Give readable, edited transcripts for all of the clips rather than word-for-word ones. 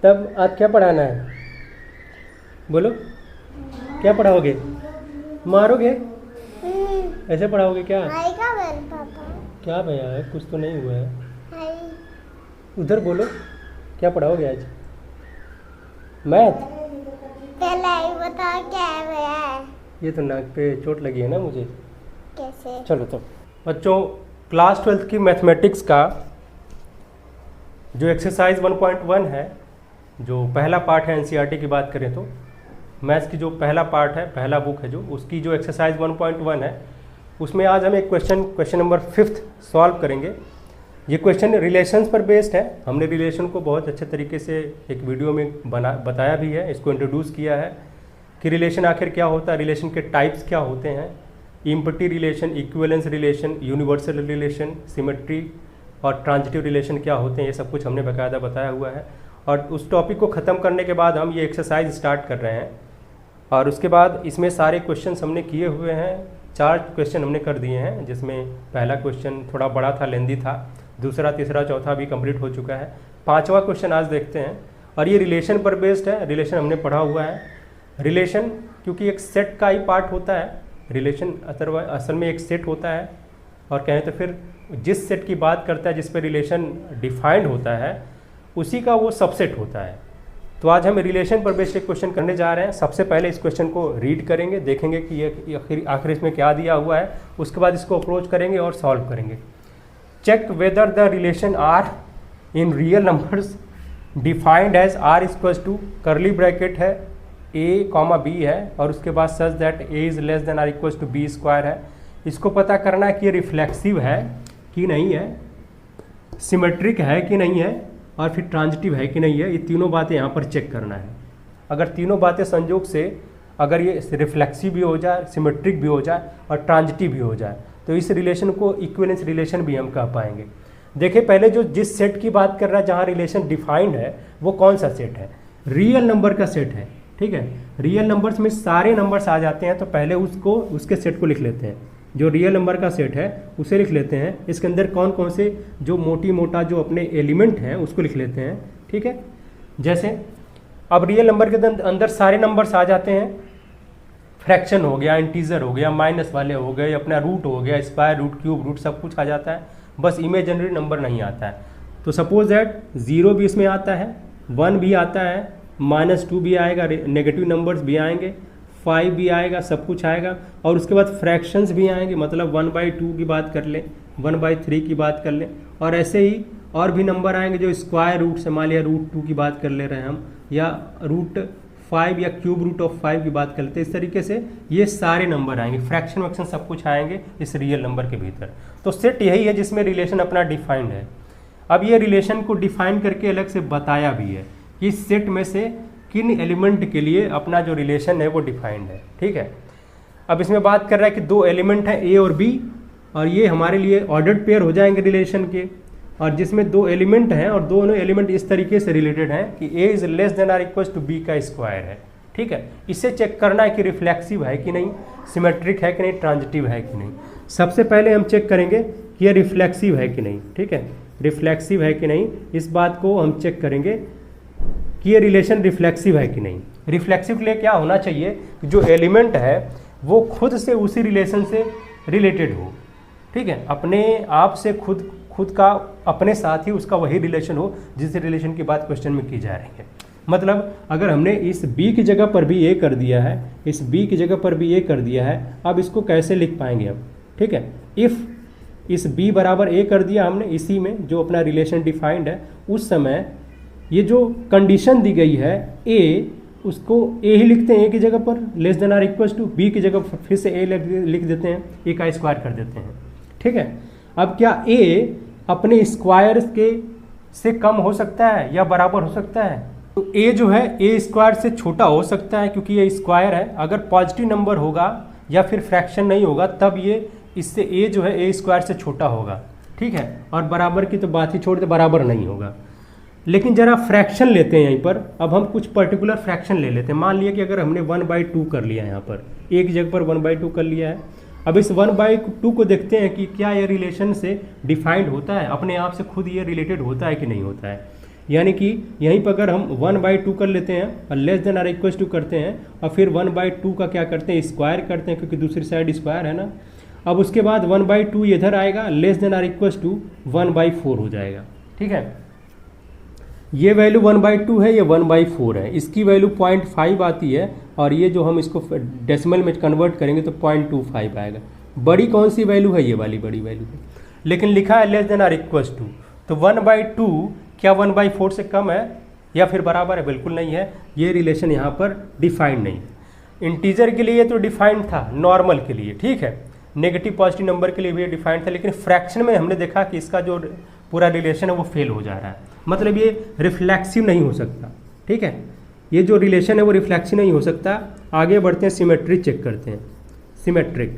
तब आज क्या पढ़ाना है? बोलो, क्या पढ़ाओगे? मारोगे? ऐसे पढ़ाओगे क्या? आएगा मेरे पापा। क्या भैया है, कुछ तो नहीं हुआ है। आई। उधर बोलो, क्या पढ़ाओगे आज? मैथ? पहले ही बता क्या है भैया। ये तो नाक पे चोट लगी है ना मुझे। कैसे? चलो तो बच्चों, क्लास 12th की मैथमेटिक्स का जो एक्सरसाइज 1.1 है, जो पहला पार्ट है एनसीईआरटी की बात करें तो मैथ्स की जो पहला पार्ट है, पहला बुक है जो, उसकी जो एक्सरसाइज 1.1 है, उसमें आज हम एक क्वेश्चन नंबर 5 सॉल्व करेंगे। ये क्वेश्चन रिलेशंस पर बेस्ड है। हमने रिलेशन को बहुत अच्छे तरीके से एक वीडियो में बताया भी है, इसको इंट्रोड्यूस किया है कि रिलेशन आखिर क्या होता है, रिलेशन के टाइप्स क्या होते हैं, empty relation, equivalence relation, universal relation, symmetry और ट्रांजिटिव रिलेशन क्या होते हैं, ये सब कुछ हमने बाकायदा बताया हुआ है। और उस टॉपिक को ख़त्म करने के बाद हम ये एक्सरसाइज स्टार्ट कर रहे हैं और उसके बाद इसमें सारे क्वेश्चंस हमने किए हुए हैं। 4 क्वेश्चन हमने कर दिए हैं, जिसमें पहला क्वेश्चन थोड़ा बड़ा था, लेंदी था, दूसरा तीसरा चौथा भी कंप्लीट हो चुका है। 5वां क्वेश्चन आज देखते हैं और ये रिलेशन पर बेस्ड है। रिलेशन हमने पढ़ा हुआ है। रिलेशन क्योंकि एक सेट का ही पार्ट होता है, रिलेशन असल में एक सेट होता है, और कहें तो फिर जिस सेट की बात करता है जिस पर रिलेशन डिफाइंड होता है उसी का वो सबसेट होता है। तो आज हम रिलेशन पर बेस्ड एक क्वेश्चन करने जा रहे हैं। सबसे पहले इस क्वेश्चन को रीड करेंगे, देखेंगे कि ये आखिर इसमें क्या दिया हुआ है, उसके बाद इसको अप्रोच करेंगे और सॉल्व करेंगे। Check whether the relation R in real numbers defined as R equals to, curly bracket है, a कॉमा b है और उसके बाद such that a is less than or equals to b square है। इसको पता करना है कि ये रिफ्लेक्सिव है कि नहीं है, सिमेट्रिक है कि नहीं है, और फिर ट्रांजिटिव है कि नहीं है। ये तीनों बातें यहाँ पर चेक करना है। अगर तीनों बातें संयोग से अगर ये रिफ्लेक्सिव भी हो जाए, सिमेट्रिक भी हो जाए और ट्रांजिटिव भी हो जाए तो इस रिलेशन को इक्विवेलेंस रिलेशन भी हम कह पाएंगे। देखिए पहले जो जिस सेट की बात कर रहा है जहाँ रिलेशन डिफाइंड है वो कौन सा सेट है? रियल नंबर का सेट है। ठीक है, रियल नंबर्स में सारे नंबर्स आ जाते हैं, तो पहले उसके सेट को लिख लेते हैं। जो रियल नंबर का सेट है उसे लिख लेते हैं। इसके अंदर कौन कौन से जो मोटा जो अपने एलिमेंट हैं उसको लिख लेते हैं। ठीक है, जैसे अब रियल नंबर के अंदर सारे नंबर्स आ जाते हैं। फ्रैक्शन हो गया, इंटीजर हो गया, माइनस वाले हो गए, अपना रूट हो गया, स्क्वायर रूट, क्यूब रूट, सब कुछ आ जाता है, बस इमेजिनरी नंबर नहीं आता है। तो सपोज दैट 0 भी इसमें आता है, 1 भी आता है, -2 भी आएगा, नेगेटिव नंबर्स भी आएंगे, 5 भी आएगा, सब कुछ आएगा। और उसके बाद फ्रैक्शंस भी आएंगे, मतलब 1/2 की बात कर लें, 1/3 की बात कर लें, और ऐसे ही और भी नंबर आएंगे जो स्क्वायर रूट से, मान लिया √2 की बात कर ले रहे हैं हम, या √5 या क्यूब रूट ऑफ 5 की बात कर लेते हैं। इस तरीके से ये सारे नंबर आएंगे, फ्रैक्शन वैक्शन सब कुछ आएंगे इस रियल नंबर के भीतर। तो सेट यही है जिसमें रिलेशन अपना डिफाइंड है। अब ये रिलेशन को डिफाइन करके अलग से बताया भी है कि इस सेट में से किन एलिमेंट के लिए अपना जो रिलेशन है वो डिफाइंड है। ठीक है, अब इसमें बात कर रहा है कि 2 एलिमेंट हैं A और B, और ये हमारे लिए ऑर्डर्ड पेयर हो जाएंगे रिलेशन के, और जिसमें 2 एलिमेंट हैं और दोनों एलिमेंट इस तरीके से रिलेटेड हैं कि A is less than or equals to B का स्क्वायर है। ठीक है, इससे चेक करना है कि रिफ्लेक्सिव है कि नहीं, सिमेट्रिक है कि नहीं, ट्रांजिटिव है कि नहीं। सबसे पहले हम चेक करेंगे कि यह रिफ्लेक्सिव है कि नहीं। ठीक है, रिफ्लेक्सिव है कि नहीं, इस बात को हम चेक करेंगे कि ये रिलेशन रिफ्लेक्सिव है कि नहीं। रिफ्लेक्सिव के लिए क्या होना चाहिए कि जो एलिमेंट है वो खुद से उसी रिलेशन से रिलेटेड हो। ठीक है, अपने आप से खुद का अपने साथ ही उसका वही रिलेशन हो जिस रिलेशन की बात क्वेश्चन में की जा रही है। मतलब अगर हमने इस B की जगह पर भी A कर दिया है, इस B की जगह पर भी A कर दिया है, अब इसको कैसे लिख पाएंगे हम? ठीक है, इफ़ इस B बराबर A कर दिया हमने, इसी में जो अपना रिलेशन डिफाइंड है, उस समय ये जो कंडीशन दी गई है A, उसको A ही लिखते हैं A की जगह पर, less than or equals to B की जगह पर फिर से A लिख देते हैं, A का स्क्वायर कर देते हैं। ठीक है, अब क्या A अपने स्क्वायर के से कम हो सकता है या बराबर हो सकता है? तो A जो है A स्क्वायर से छोटा हो सकता है क्योंकि ये स्क्वायर है। अगर पॉजिटिव नंबर होगा या फिर फ्रैक्शन नहीं होगा तब ये इससे A जो है A स्क्वायर से छोटा होगा। ठीक है, और बराबर की तो बात ही छोड़ दे, बराबर नहीं होगा। लेकिन जरा फ्रैक्शन लेते हैं यहीं पर। अब हम कुछ पर्टिकुलर फ्रैक्शन ले लेते हैं। मान लिया कि अगर हमने 1/2 कर लिया है, यहाँ पर एक जगह पर 1/2 कर लिया है। अब इस 1/2 को देखते हैं कि क्या ये रिलेशन से डिफाइंड होता है, अपने आप से खुद ये रिलेटेड होता है कि नहीं होता है। यानी कि यहीं पर अगर हम 1/2 कर लेते हैं और less than or equal to करते हैं और फिर 1/2 का क्या करते हैं, स्क्वायर करते हैं, क्योंकि दूसरी साइड स्क्वायर है ना। अब उसके बाद 1/2 इधर आएगा, less than or equal to 1/4 हो जाएगा। ठीक है, ये वैल्यू 1/2 है, ये 1/4 है, इसकी वैल्यू 0.5 आती है और ये जो हम इसको डेसिमल में कन्वर्ट करेंगे तो 0.25 आएगा। बड़ी कौन सी वैल्यू है, ये वाली बड़ी वैल्यू है, लेकिन लिखा है less than or equal to. तो 1/2 क्या 1/4 से कम है या फिर बराबर है? बिल्कुल नहीं है, ये रिलेशन यहाँ पर डिफाइंड नहीं है। इंटीजर के लिए तो डिफाइंड था, नॉर्मल के लिए, ठीक है, नेगेटिव पॉजिटिव नंबर के लिए भी डिफाइंड था, लेकिन फ्रैक्शन में हमने देखा कि इसका जो पूरा रिलेशन है वो फेल हो जा रहा है, मतलब ये रिफ्लेक्सिव नहीं हो सकता। ठीक है, ये जो रिलेशन है वो रिफ्लेक्सिव नहीं हो सकता। आगे बढ़ते हैं, सिमेट्री चेक करते हैं, सिमेट्रिक,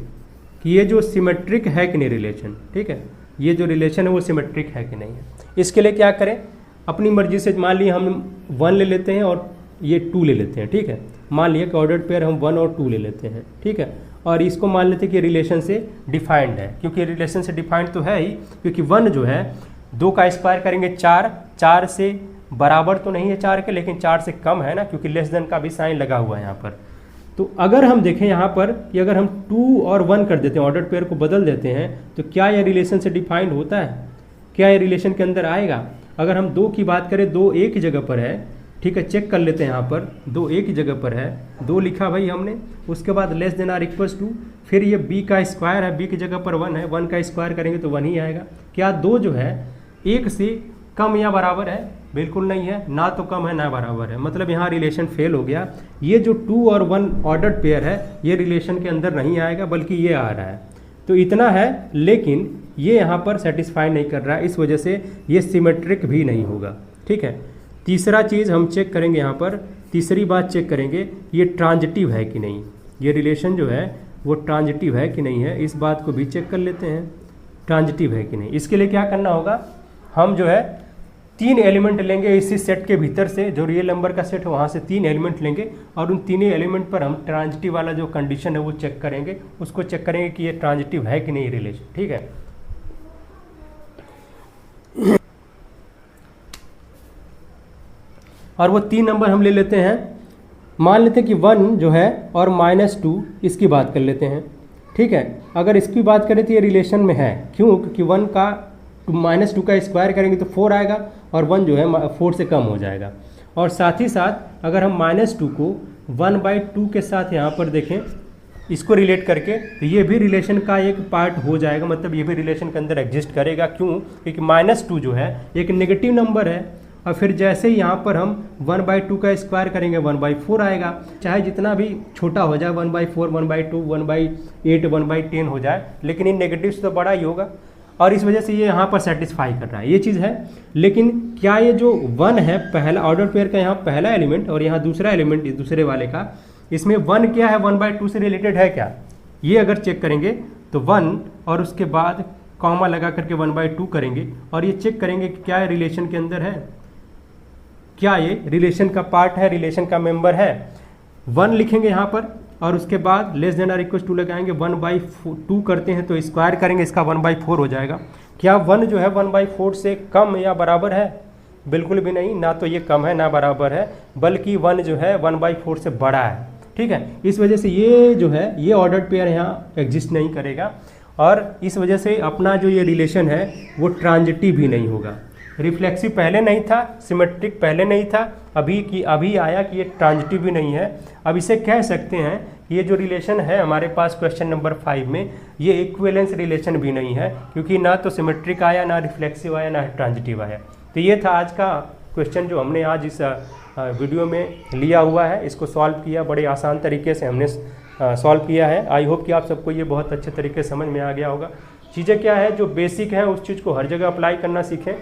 कि ये जो सिमेट्रिक है कि नहीं रिलेशन। ठीक है, ये जो रिलेशन है वो सिमेट्रिक है कि नहीं है। इसके लिए क्या करें, अपनी मर्जी से, मान लिया हम 1 ले लेते हैं और ये 2 ले लेते हैं। ठीक है, मान लिया कि ऑर्डर्ड पेयर हम 1 और 2 ले लेते हैं। ठीक है, और इसको मान लेते हैं कि रिलेशन से डिफाइंड है, क्योंकि रिलेशन से डिफाइंड तो है ही, क्योंकि 1 जो है 2 का स्क्वायर करेंगे 4, 4 से बराबर तो नहीं है 4 के, लेकिन 4 से कम है ना, क्योंकि लेस देन का भी साइन लगा हुआ है यहाँ पर। तो अगर हम देखें यहाँ पर कि अगर हम 2 और 1 कर देते हैं, ऑर्डर्ड पेयर को बदल देते हैं, तो क्या यह रिलेशन से डिफाइंड होता है? क्या यह रिलेशन के अंदर आएगा? अगर हम 2 की बात करें, 2 एक ही जगह पर है। ठीक है, चेक कर लेते हैं, यहाँ पर 2 एक ही जगह पर है, 2 लिखा भाई हमने, उसके बाद less than or equal to, फिर ये b का स्क्वायर है, b की जगह पर 1 है, 1 का स्क्वायर करेंगे तो 1 ही आएगा। क्या 2 जो है 1 से कम या बराबर है? बिल्कुल नहीं है, ना तो कम है ना बराबर है, मतलब यहाँ रिलेशन फेल हो गया। ये जो 2 और 1 ऑर्डर्ड पेयर है ये रिलेशन के अंदर नहीं आएगा, बल्कि ये आ रहा है। तो इतना है, लेकिन ये यहाँ पर सेटिस्फाई नहीं कर रहा है, इस वजह से ये सिमेट्रिक भी नहीं होगा। ठीक है, तीसरा चीज़ हम चेक करेंगे, यहाँ पर तीसरी बात चेक करेंगे, ये ट्रांजिटिव है कि नहीं, ये रिलेशन जो है वो ट्रांजिटिव है कि नहीं है, इस बात को भी चेक कर लेते हैं, ट्रांजिटिव है कि नहीं। इसके लिए क्या करना होगा, हम जो है 3 एलिमेंट लेंगे इसी सेट के भीतर से, जो रियल नंबर का सेट है वहाँ से 3 एलिमेंट लेंगे और उन 3 एलिमेंट पर हम ट्रांजिटिव वाला जो कंडीशन है वो चेक करेंगे, उसको चेक करेंगे कि ये ट्रांजिटिव है कि नहीं रिलेशन। ठीक है, और वो 3 नंबर हम ले लेते हैं, मान लेते हैं कि 1 जो है और -2, इसकी बात कर लेते हैं। ठीक है, अगर इसकी बात करें तो ये रिलेशन में है, क्यों? क्योंकि 1 का -2 का स्क्वायर करेंगे तो 4 आएगा और 1 जो है 4 से कम हो जाएगा। और साथ ही साथ अगर हम -2 को 1/2 के साथ यहाँ पर देखें, इसको रिलेट करके, तो ये भी रिलेशन का एक पार्ट हो जाएगा, मतलब ये भी रिलेशन के अंदर एग्जिस्ट करेगा। क्यों? क्योंकि -2 जो है एक नेगेटिव नंबर है, और फिर जैसे ही यहाँ पर हम 1/2 का स्क्वायर करेंगे 1/4 आएगा, चाहे जितना भी छोटा हो जाए, 1/4, 1/2, 1/8, 1/10 हो जाए, लेकिन इन नेगेटिव से तो बड़ा ही होगा, और इस वजह से ये यहाँ पर सेटिस्फाई कर रहा है, ये चीज़ है। लेकिन क्या ये जो 1 है, पहला ऑर्डर पेयर का यहाँ पहला एलिमेंट और यहाँ दूसरा एलिमेंट दूसरे वाले का, इसमें 1 क्या है, 1/2 से रिलेटेड है क्या? ये अगर चेक करेंगे तो 1 और उसके बाद कॉमा लगा करके 1/2 करेंगे और ये चेक करेंगे कि क्या रिलेशन के अंदर है, क्या ये रिलेशन का पार्ट है, रिलेशन का मेंबर है। 1 लिखेंगे यहाँ पर और उसके बाद less than or equal to लगाएंगे, 1/2 करते हैं तो स्क्वायर करेंगे, इसका 1/4 हो जाएगा। क्या 1 जो है 1/4 से कम या बराबर है? बिल्कुल भी नहीं, ना तो ये कम है ना बराबर है, बल्कि 1 जो है 1/4 से बड़ा है। ठीक है, इस वजह से ये जो है ये ऑर्डर्ड पेयर यहाँ एग्जिस्ट नहीं करेगा, और इस वजह से अपना जो ये रिलेशन है वो ट्रांजिटिव भी नहीं होगा। रिफ्लेक्सिव पहले नहीं था, सिमेट्रिक पहले नहीं था, अभी आया कि ये ट्रांजिटिव भी नहीं है। अब इसे कह सकते हैं ये जो रिलेशन है हमारे पास क्वेश्चन नंबर 5 में, ये इक्विवेलेंस रिलेशन भी नहीं है, क्योंकि ना तो सिमेट्रिक आया, ना रिफ्लेक्सिव आया, ना ट्रांजिटिव आया। तो ये था आज का क्वेश्चन जो हमने आज इस वीडियो में लिया हुआ है, इसको सॉल्व किया, बड़े आसान तरीके से हमने सॉल्व किया है। आई होप कि आप सबको ये बहुत अच्छे तरीके से समझ में आ गया होगा। चीज़ें क्या है, जो बेसिक है उस चीज़ को हर जगह अप्लाई करना सीखें।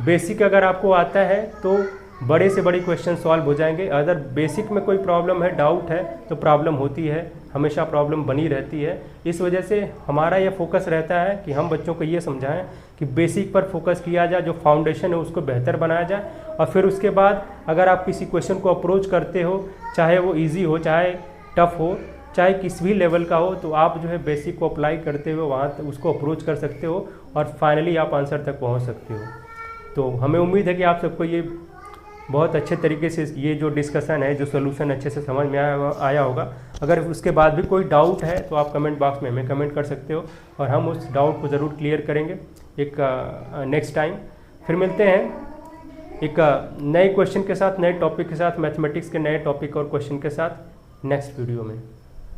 बेसिक अगर आपको आता है तो बड़े से बड़े क्वेश्चन सॉल्व हो जाएंगे। अगर बेसिक में कोई प्रॉब्लम है, डाउट है, तो प्रॉब्लम होती है, हमेशा प्रॉब्लम बनी रहती है। इस वजह से हमारा यह फोकस रहता है कि हम बच्चों को ये समझाएं कि बेसिक पर फोकस किया जाए, जो फाउंडेशन है उसको बेहतर बनाया जाए, और फिर उसके बाद अगर आप किसी क्वेश्चन को अप्रोच करते हो, चाहे वो ईजी हो, चाहे टफ हो, चाहे किसी भी लेवल का हो, तो आप जो है बेसिक को अप्लाई करते हुए वहाँ उसको अप्रोच कर सकते हो और फाइनली आप आंसर तक पहुँच सकते हो। तो हमें उम्मीद है कि आप सबको ये बहुत अच्छे तरीके से ये जो डिस्कशन है, जो सोल्यूशन अच्छे से समझ में आया होगा। अगर उसके बाद भी कोई डाउट है तो आप कमेंट बॉक्स में हमें कमेंट कर सकते हो और हम उस डाउट को ज़रूर क्लियर करेंगे एक नेक्स्ट टाइम। फिर मिलते हैं एक नए क्वेश्चन के साथ, नए टॉपिक के साथ, मैथमेटिक्स के नए टॉपिक और क्वेश्चन के साथ नेक्स्ट वीडियो में।